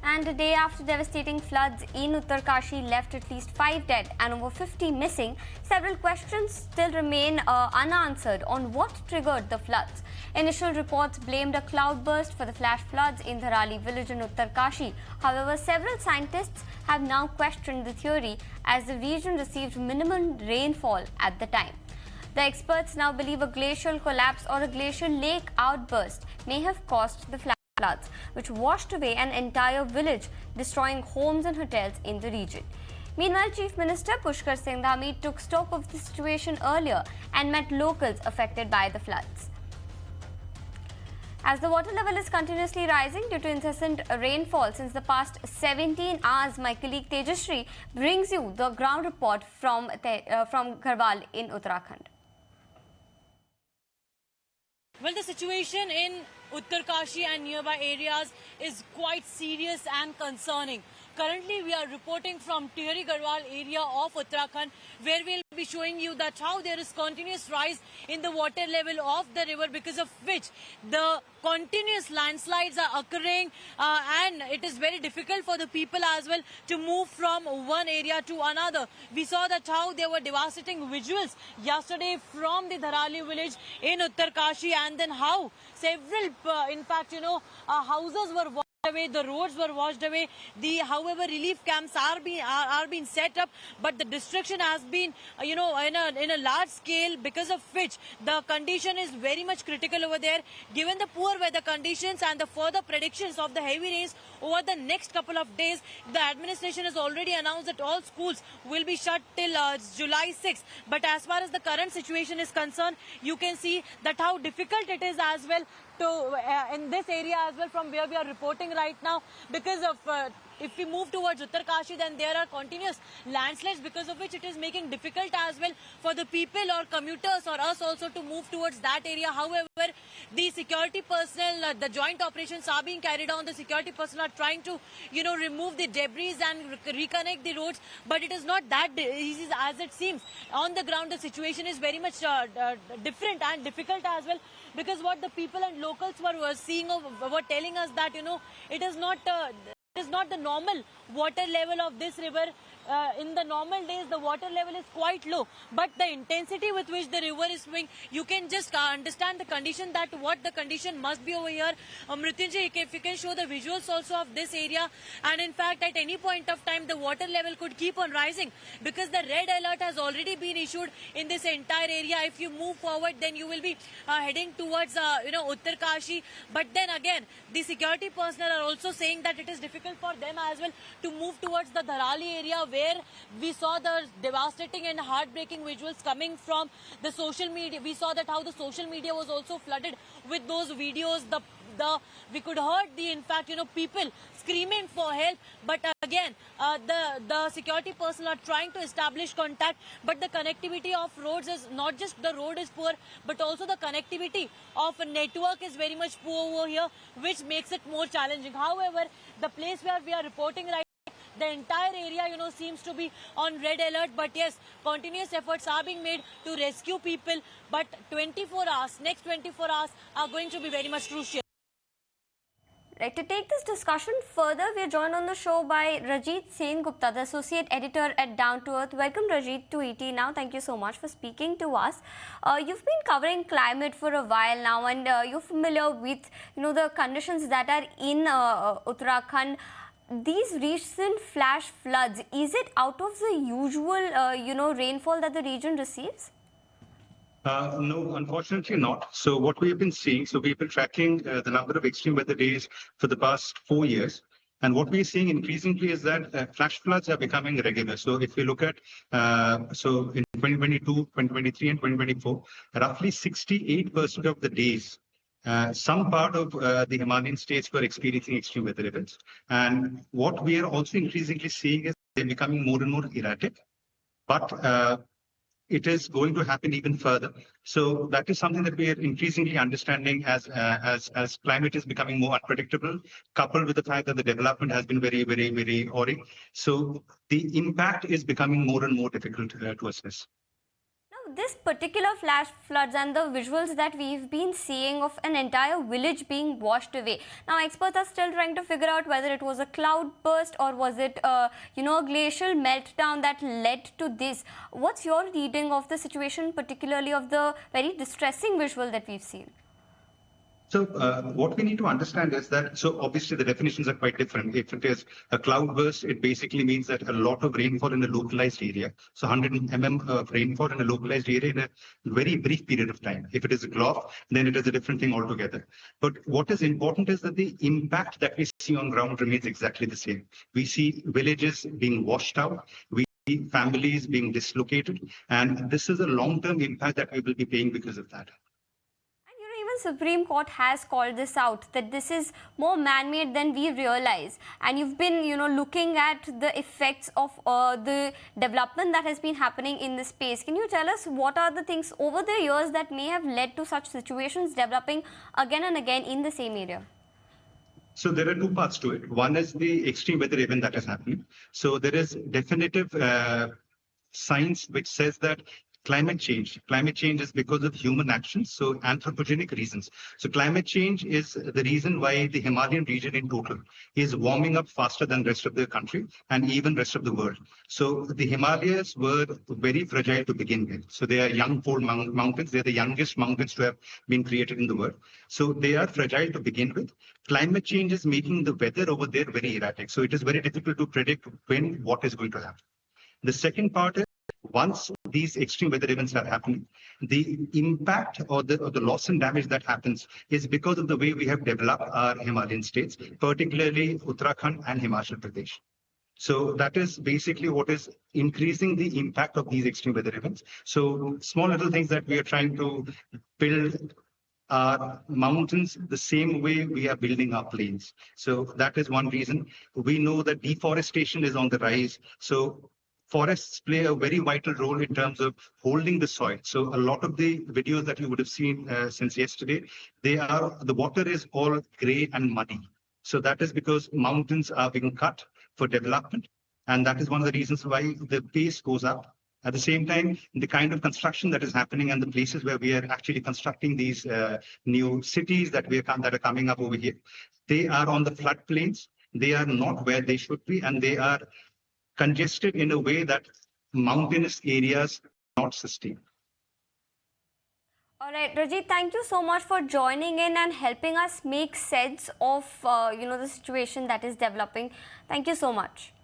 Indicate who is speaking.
Speaker 1: And a day after devastating floods in Uttarkashi left at least 5 dead and over 50 missing, several questions still remain unanswered on what triggered the floods. Initial reports blamed a cloudburst for the flash floods in Dharali village in Uttarkashi. However, several scientists have now questioned the theory as the region received minimum rainfall at the time. The experts now believe a glacial collapse or a glacial lake outburst may have caused the floods, which washed away an entire village, destroying homes and hotels in the region. Meanwhile, Chief Minister Pushkar Singh Dhami took stock of the situation earlier and met locals affected by the floods. As the water level is continuously rising due to incessant rainfall since the past 17 hours, my colleague Tejashree brings you the ground report from Garhwal in Uttarakhand.
Speaker 2: Well, the situation in Uttarkashi and nearby areas is quite serious and concerning. Currently, we are reporting from Tehri Garhwal area of Uttarakhand, where we'll be showing you that how there is continuous rise in the water level of the river, because of which the continuous landslides are occurring and it is very difficult for the people as well to move from one area to another. We saw that how there were devastating visuals yesterday from the Dharali village in Uttarkashi, and then how several, houses were washed away, the roads were washed away. However, relief camps are being set up, but the destruction has been, in a large scale, because of which the condition is very much critical over there. Given the poor weather conditions and the further predictions of the heavy rains over the next couple of days, the administration has already announced that all schools will be shut till July 6th. But as far as the current situation is concerned, you can see that how difficult it is as well to in this area as well, from where we are reporting right now, because of if we move towards Uttarkashi, then there are continuous landslides, because of which it is making difficult as well for the people or commuters or us also to move towards that area. However, the security personnel, the joint operations are being carried on. The security personnel are trying to, remove the debris and reconnect the roads, but it is not that easy as it seems. On the ground, the situation is very much different and difficult as well, because what the people and locals were seeing or were telling us that, it is not the normal water level of this river. In the normal days, the water level is quite low, but the intensity with which the river is flowing, you can just understand the condition, that what the condition must be over here. Mrityunjay, if you can show the visuals also of this area, and in fact at any point of time the water level could keep on rising, because the red alert has already been issued in this entire area. If you move forward, then you will be heading towards Uttarkashi, but then again the security personnel are also saying that it is difficult for them as well to move towards the Dharali area, where we saw the devastating and heartbreaking visuals coming from the social media. We saw that how the social media was also flooded with those videos. We could hear people screaming for help, but again the security personnel are trying to establish contact, but the connectivity of roads is not just the road is poor, but also the connectivity of a network is very much poor over here, which makes it more challenging. However, the place where we are reporting right, the entire area, seems to be on red alert. But yes, continuous efforts are being made to rescue people. But next 24 hours are going to be very much crucial.
Speaker 1: Right, to take this discussion further, we are joined on the show by Rajit Sengupta, the Associate Editor at Down to Earth. Welcome, Rajit, to ET Now. Thank you so much for speaking to us. You've been covering climate for a while now, and you're familiar with, the conditions that are in Uttarakhand. These recent flash floods, is it out of the usual, rainfall that the region receives?
Speaker 3: No, unfortunately not. So what we've been seeing, we've been tracking the number of extreme weather days for the past 4 years. And what we're seeing increasingly is that flash floods are becoming regular. So if we look at, in 2022, 2023 and 2024, roughly 68% of the days, some part of the Himalayan states were experiencing extreme weather events. And what we are also increasingly seeing is they're becoming more and more erratic. But it is going to happen even further. So that is something that we are increasingly understanding as climate is becoming more unpredictable, coupled with the fact that the development has been very, very, very hoary. So the impact is becoming more and more difficult to assess.
Speaker 1: this particular flash floods and the visuals that we've been seeing of an entire village being washed away. Now, experts are still trying to figure out whether it was a cloud burst or was it, a glacial meltdown that led to this. What's your reading of the situation, particularly of the very distressing visual that we've seen?
Speaker 3: So what we need to understand is that, so obviously the definitions are quite different. If it is a cloudburst, it basically means that a lot of rainfall in a localized area. So 100 mm of rainfall in a localized area in a very brief period of time. If it is a glob, then it is a different thing altogether. But what is important is that the impact that we see on ground remains exactly the same. We see villages being washed out. We see families being dislocated. And this is a long-term impact that we will be paying because of that.
Speaker 1: Supreme Court has called this out, that this is more man-made than we realize, and you've been looking at the effects of the development that has been happening in this space. Can you tell us what are the things over the years that may have led to such situations developing again and again in the same area?
Speaker 3: So there are two parts to it. One is the extreme weather event that is happening. So there is definitive science which says that climate change is because of human actions, so anthropogenic reasons. So climate change is the reason why the Himalayan region in total is warming up faster than the rest of the country and even rest of the world. So the Himalayas were very fragile to begin with. So they are young pole mountains. They're the youngest mountains to have been created in the world. So they are fragile to begin with. Climate change is making the weather over there very erratic. So it is very difficult to predict when what is going to happen. The second part is, once these extreme weather events are happening, the impact or the loss and damage that happens is because of the way we have developed our Himalayan states, particularly Uttarakhand and Himachal Pradesh. So that is basically what is increasing the impact of these extreme weather events. So small little things that we are trying to build our mountains the same way we are building our plains. So that is one reason. We know that deforestation is on the rise. So forests play a very vital role in terms of holding the soil. So a lot of the videos that you would have seen since yesterday, the water is all gray and muddy. So that is because mountains are being cut for development. And that is one of the reasons why the pace goes up. At the same time, the kind of construction that is happening and the places where we are actually constructing these new cities that are coming up over here, they are on the floodplains. They are not where they should be, and they are congested in a way that mountainous areas not sustain.
Speaker 1: All right, Rajit, thank you so much for joining in and helping us make sense of the situation that is developing. Thank you so much.